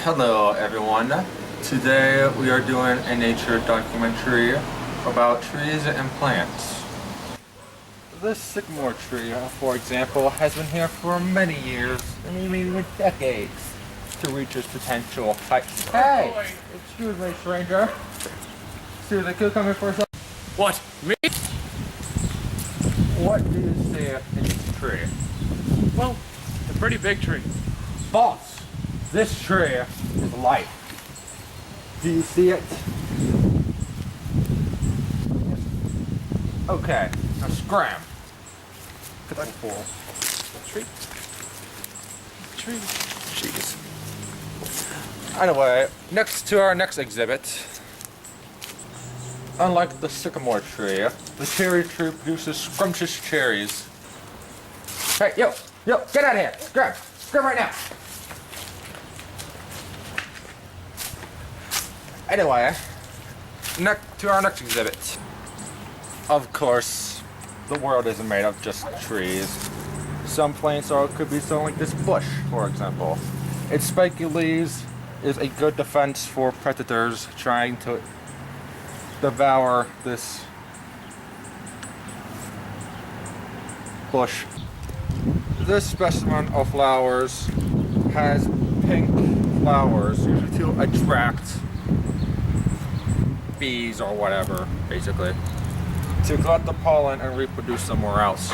Hello everyone. Today we are doing a nature documentary about trees and plants. This sycamore tree, for example, has been here for many years, maybe even decades, to reach its potential height. Hey! Excuse me, stranger. Excuse me, could you come here for a second? What? Me? What do you see in this tree? Well, a pretty big tree. False! This tree is life. Do you see it? Okay, now scram. Fool. Tree. Tree. Jeez. Anyway, next to our next exhibit. Unlike the sycamore tree, the cherry tree produces scrumptious cherries. Hey, yo, get out of here! Scram right now! Anyway, to our next exhibit. Of course, the world isn't made of just trees. Some plants could be something like this bush, for example. Its spiky leaves is a good defense for predators trying to devour this bush. This specimen of flowers has pink flowers, usually to attract bees or whatever, basically, to collect the pollen and reproduce somewhere else.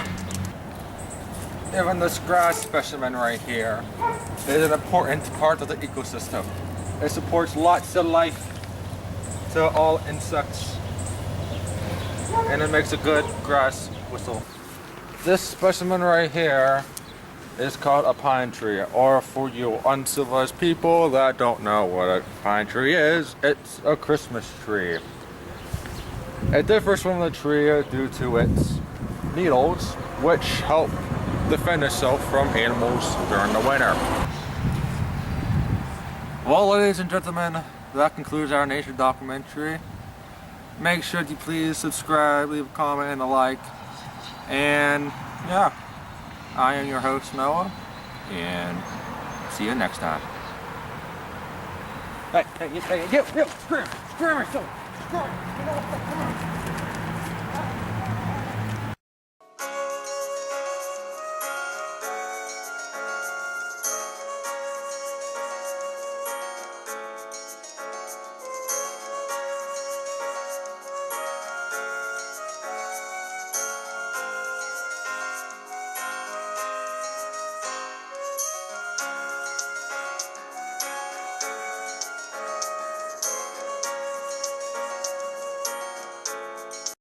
Even this grass specimen right here is an important part of the ecosystem. It supports lots of life to all insects, and it makes a good grass whistle. This specimen right here is called a pine tree, or for you uncivilized people that don't know what a pine tree is, it's a Christmas tree. It differs from the tree due to its needles, which help defend itself from animals during the winter. Well, ladies and gentlemen, that concludes our nature documentary. Make sure to please subscribe, leave a comment and a like, and yeah, I am your host, Noah, and see you next time. Hey, scram, you know what, come on.